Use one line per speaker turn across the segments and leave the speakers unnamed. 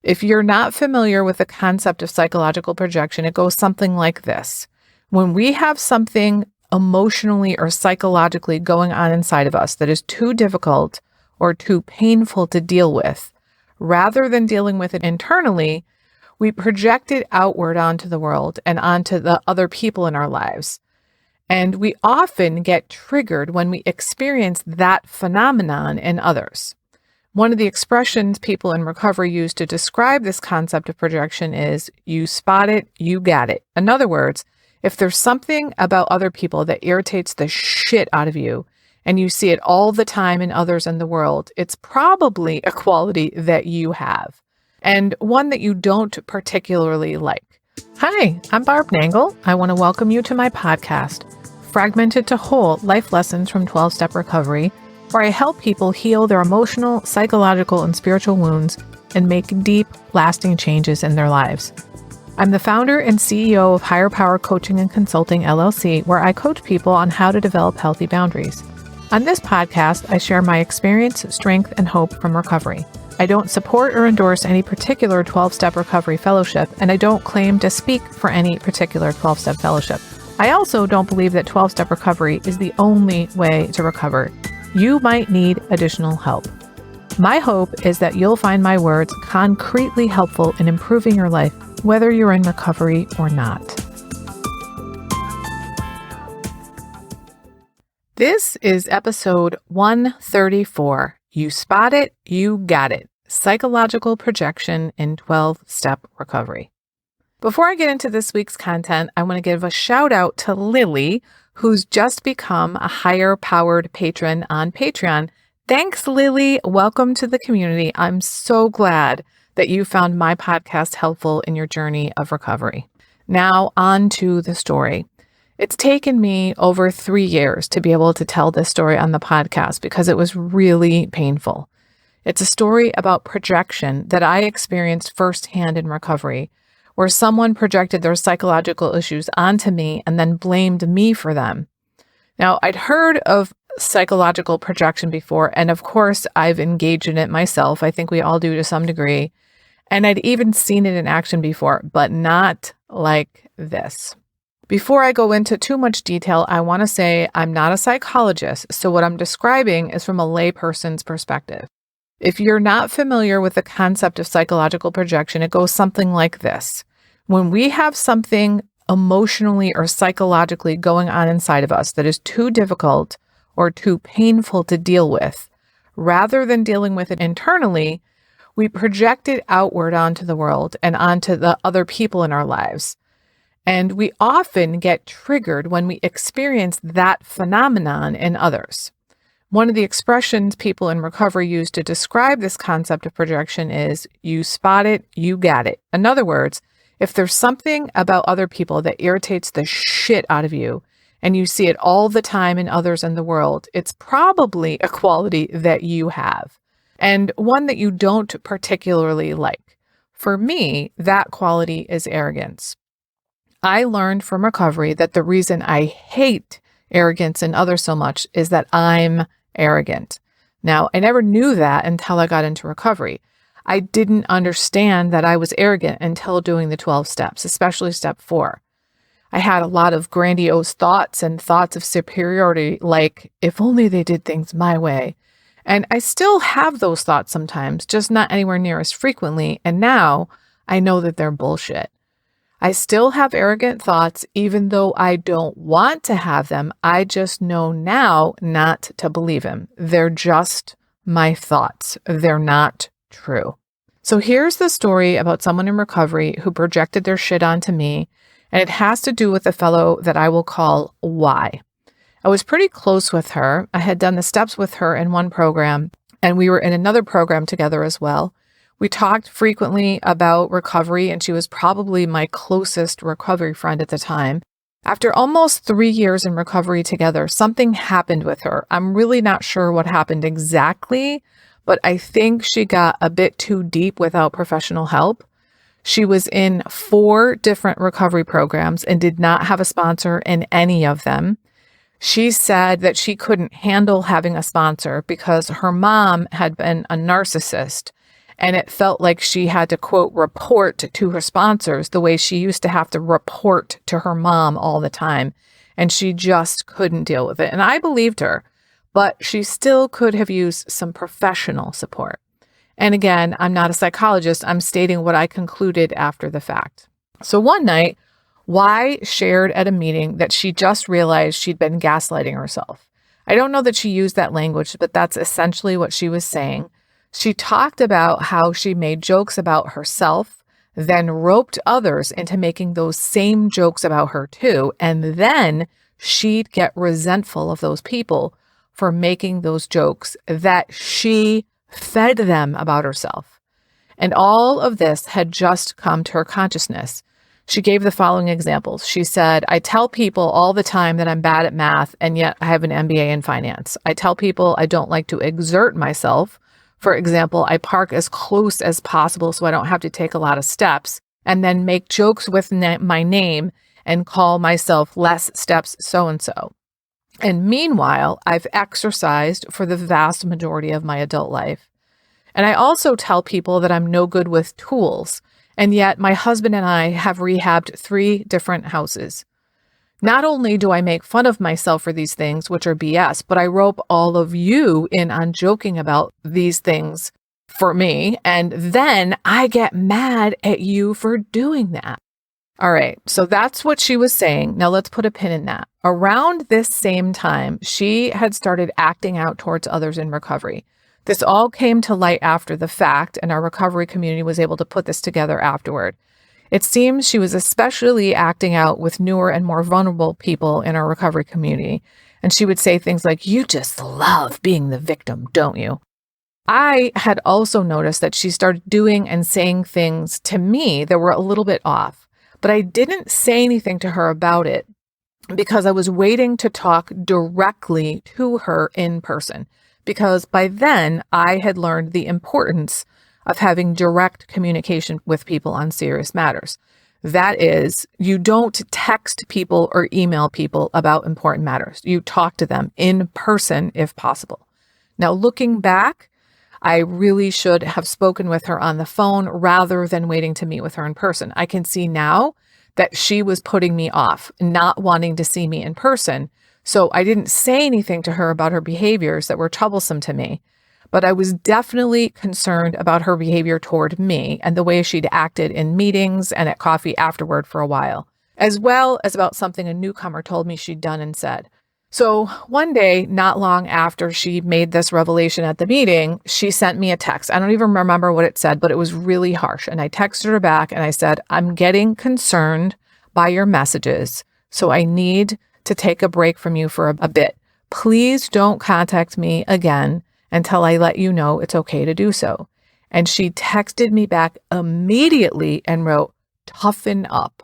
If you're not familiar with the concept of psychological projection, it goes something like this. When we have something emotionally or psychologically going on inside of us that is too difficult or too painful to deal with, rather than dealing with it internally, we project it outward onto the world and onto the other people in our lives. And we often get triggered when we experience that phenomenon in others. One of the expressions people in recovery use to describe this concept of projection is, you spot it, you got it. In other words, if there's something about other people that irritates the shit out of you, and you see it all the time in others in the world, it's probably a quality that you have, and one that you don't particularly like. Hi, I'm Barb Nangle. I want to welcome you to my podcast, Fragmented to Whole: Life Lessons from 12-Step Recovery, where I help people heal their emotional, psychological, and spiritual wounds and make deep, lasting changes in their lives. I'm the founder and CEO of Higher Power Coaching and Consulting, LLC, where I coach people on how to develop healthy boundaries. On this podcast, I share my experience, strength, and hope from recovery. I don't support or endorse any particular 12-step recovery fellowship, and I don't claim to speak for any particular 12-step fellowship. I also don't believe that 12-step recovery is the only way to recover. You might need additional help. My hope is that you'll find my words concretely helpful in improving your life, whether you're in recovery or not. This is episode 134. You spot it, you got it. Psychological projection in 12-step recovery. Before I get into this week's content, I want to give a shout out to Lily, who's just become a higher powered patron on Patreon. Thanks, Lily. Welcome to the community. I'm so glad that you found my podcast helpful in your journey of recovery. Now on to the story. It's taken me over 3 years to be able to tell this story on the podcast because it was really painful. It's a story about projection that I experienced firsthand in recovery, where someone projected their psychological issues onto me and then blamed me for them. Now, I'd heard of psychological projection before, and of course, I've engaged in it myself. I think we all do to some degree. And I'd even seen it in action before, but not like this. Before I go into too much detail, I want to say I'm not a psychologist, so what I'm describing is from a layperson's perspective. If you're not familiar with the concept of psychological projection, it goes something like this. When we have something emotionally or psychologically going on inside of us that is too difficult or too painful to deal with, rather than dealing with it internally, we project it outward onto the world and onto the other people in our lives. And we often get triggered when we experience that phenomenon in others. One of the expressions people in recovery use to describe this concept of projection is, you spot it, you got it. In other words, if there's something about other people that irritates the shit out of you, and you see it all the time in others in the world, it's probably a quality that you have, and one that you don't particularly like. For me, that quality is arrogance. I learned from recovery that the reason I hate arrogance in others so much is that I'm arrogant. Now, I never knew that until I got into recovery. I didn't understand that I was arrogant until doing the 12 steps, especially step 4. I had a lot of grandiose thoughts and thoughts of superiority, like, if only they did things my way. And I still have those thoughts sometimes, just not anywhere near as frequently. And now I know that they're bullshit. I still have arrogant thoughts, even though I don't want to have them. I just know now not to believe them. They're just my thoughts. They're not true. So here's the story about someone in recovery who projected their shit onto me, and it has to do with a fellow that I will call Y. I was pretty close with her. I had done the steps with her in one program, and we were in another program together as well. We talked frequently about recovery, and she was probably my closest recovery friend at the time. After almost 3 years in recovery together, something happened with her. I'm really not sure what happened exactly, but I think she got a bit too deep without professional help. She was in 4 different recovery programs and did not have a sponsor in any of them. She said that she couldn't handle having a sponsor because her mom had been a narcissist, And it felt like she had to, quote, report to her sponsors the way she used to have to report to her mom all the time. And she just couldn't deal with it. And I believed her, but she still could have used some professional support. And again, I'm not a psychologist. I'm stating what I concluded after the fact. So one night, Y shared at a meeting that she just realized she'd been gaslighting herself. I don't know that she used that language, but that's essentially what she was saying. She talked about how she made jokes about herself, then roped others into making those same jokes about her too, and then she'd get resentful of those people for making those jokes that she fed them about herself. And all of this had just come to her consciousness. She gave the following examples. She said, I tell people all the time that I'm bad at math, and yet I have an MBA in finance. I tell people I don't like to exert myself. For example, I park as close as possible so I don't have to take a lot of steps, and then make jokes with my name and call myself less steps so-and-so. And meanwhile, I've exercised for the vast majority of my adult life. And I also tell people that I'm no good with tools, and yet my husband and I have rehabbed 3 different houses. Not only do I make fun of myself for these things, which are BS, but I rope all of you in on joking about these things for me, and then I get mad at you for doing that. All right, so that's what she was saying. Now let's put a pin in that. Around this same time, she had started acting out towards others in recovery. This all came to light after the fact, and our recovery community was able to put this together afterward. It seems she was especially acting out with newer and more vulnerable people in our recovery community. And she would say things like, you just love being the victim, don't you? I had also noticed that she started doing and saying things to me that were a little bit off, but I didn't say anything to her about it because I was waiting to talk directly to her in person, because by then I had learned the importance of having direct communication with people on serious matters. That is, you don't text people or email people about important matters. You talk to them in person if possible. Now, looking back, I really should have spoken with her on the phone rather than waiting to meet with her in person. I can see now that she was putting me off, not wanting to see me in person. So I didn't say anything to her about her behaviors that were troublesome to me. But I was definitely concerned about her behavior toward me and the way she'd acted in meetings and at coffee afterward for a while, as well as about something a newcomer told me she'd done and said. So one day, not long after she made this revelation at the meeting, she sent me a text. I don't even remember what it said, but it was really harsh. And I texted her back and I said, I'm getting concerned by your messages, so I need to take a break from you for a bit. Please don't contact me again until I let you know it's okay to do so. And she texted me back immediately and wrote, toughen up.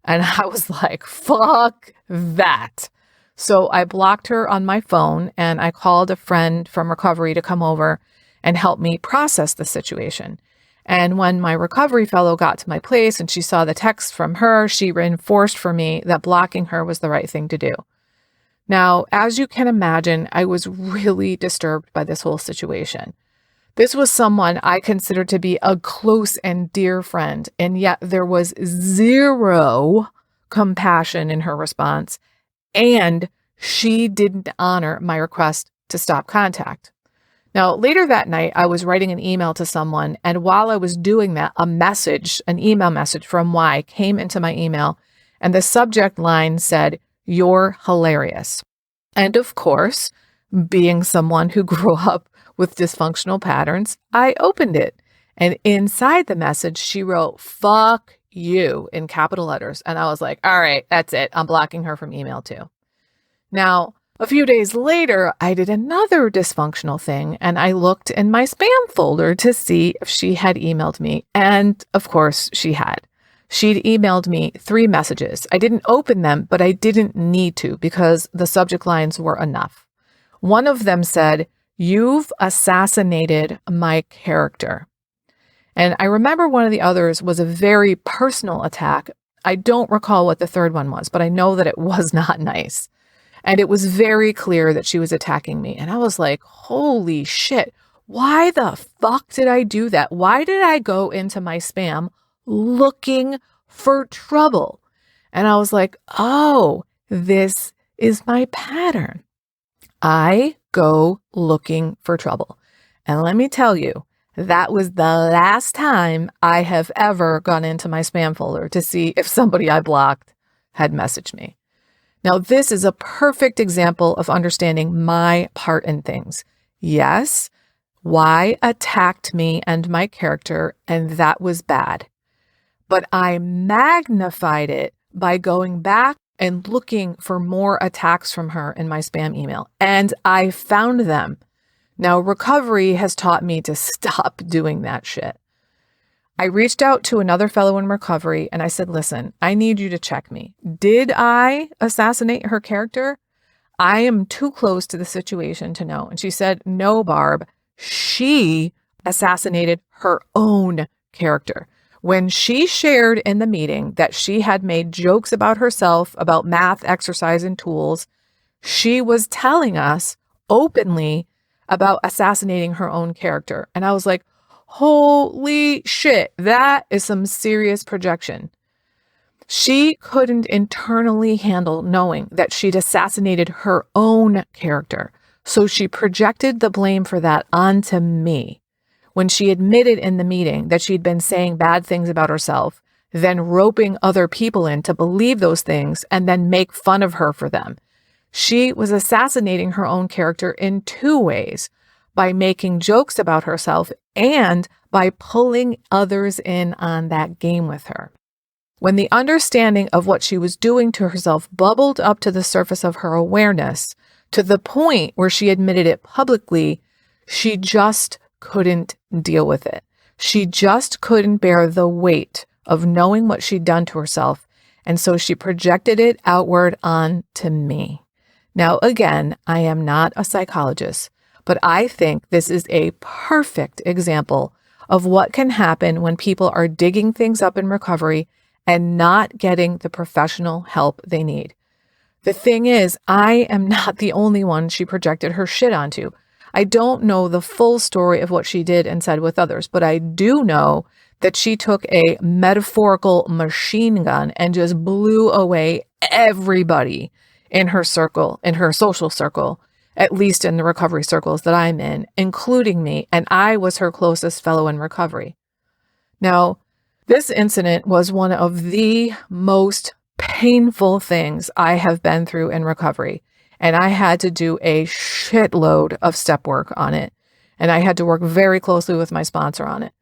And I was like, fuck that. So I blocked her on my phone and I called a friend from recovery to come over and help me process the situation. And when my recovery fellow got to my place and she saw the text from her, she reinforced for me that blocking her was the right thing to do. Now, as you can imagine, I was really disturbed by this whole situation. This was someone I considered to be a close and dear friend, and yet there was zero compassion in her response, and she didn't honor my request to stop contact. Now, later that night, I was writing an email to someone, and while I was doing that, an email message from Y came into my email, and the subject line said, "You're hilarious." And of course, being someone who grew up with dysfunctional patterns, I opened it. And inside the message, she wrote, "Fuck you," in capital letters. And I was like, all right, that's it. I'm blocking her from email too. Now, a few days later, I did another dysfunctional thing and I looked in my spam folder to see if she had emailed me. And of course she had. She'd emailed me 3 messages. I didn't open them, but I didn't need to because the subject lines were enough. One of them said, "You've assassinated my character." And I remember one of the others was a very personal attack. I don't recall what the third one was, but I know that it was not nice. And it was very clear that she was attacking me. And I was like, holy shit, why the fuck did I do that? Why did I go into my spam looking for trouble? And I was like, oh, this is my pattern. I go looking for trouble. And let me tell you, that was the last time I have ever gone into my spam folder to see if somebody I blocked had messaged me. Now, this is a perfect example of understanding my part in things. Yes, Y attacked me and my character, and that was bad. But I magnified it by going back and looking for more attacks from her in my spam email. And I found them. Now, recovery has taught me to stop doing that shit. I reached out to another fellow in recovery and I said, listen, I need you to check me. Did I assassinate her character? I am too close to the situation to know. And she said, no, Barb, she assassinated her own character. When she shared in the meeting that she had made jokes about herself, about math, exercise, and tools, she was telling us openly about assassinating her own character. And I was like, holy shit, that is some serious projection. She couldn't internally handle knowing that she'd assassinated her own character. So she projected the blame for that onto me. When she admitted in the meeting that she'd been saying bad things about herself, then roping other people in to believe those things and then make fun of her for them. She was assassinating her own character in two ways, by making jokes about herself and by pulling others in on that game with her. When the understanding of what she was doing to herself bubbled up to the surface of her awareness, to the point where she admitted it publicly, she just couldn't deal with it. She just couldn't bear the weight of knowing what she'd done to herself, and so she projected it outward onto me. Now, again, I am not a psychologist, but I think this is a perfect example of what can happen when people are digging things up in recovery and not getting the professional help they need. The thing is, I am not the only one she projected her shit onto. I don't know the full story of what she did and said with others, but I do know that she took a metaphorical machine gun and just blew away everybody in her circle, in her social circle, at least in the recovery circles that I'm in, including me, and I was her closest fellow in recovery. Now, this incident was one of the most painful things I have been through in recovery, and I had to do a shitload of step work on it, and I had to work very closely with my sponsor on it.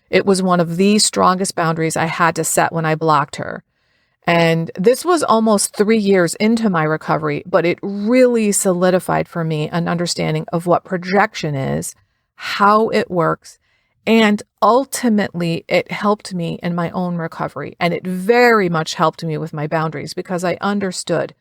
It was one of the strongest boundaries I had to set when I blocked her. And this was almost 3 years into my recovery, but it really solidified for me an understanding of what projection is, how it works, and ultimately it helped me in my own recovery. And it very much helped me with my boundaries because I understood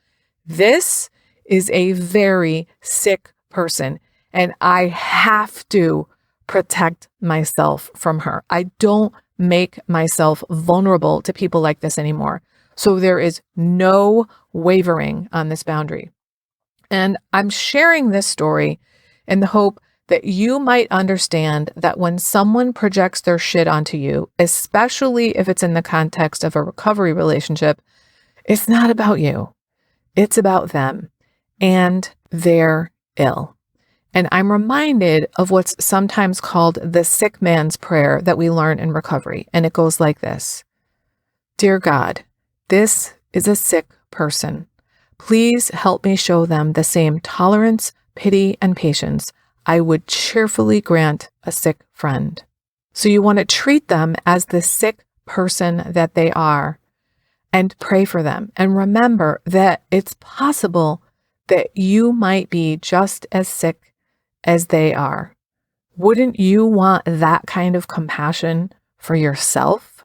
this is a very sick person and I have to protect myself from her. I don't make myself vulnerable to people like this anymore. So there is no wavering on this boundary. And I'm sharing this story in the hope that you might understand that when someone projects their shit onto you, especially if it's in the context of a recovery relationship, it's not about you. It's about them, and they're ill. And I'm reminded of what's sometimes called the sick man's prayer that we learn in recovery. And it goes like this: Dear God, this is a sick person. Please help me show them the same tolerance, pity, and patience I would cheerfully grant a sick friend. So you want to treat them as the sick person that they are and pray for them. And remember that it's possible that you might be just as sick as they are. Wouldn't you want that kind of compassion for yourself?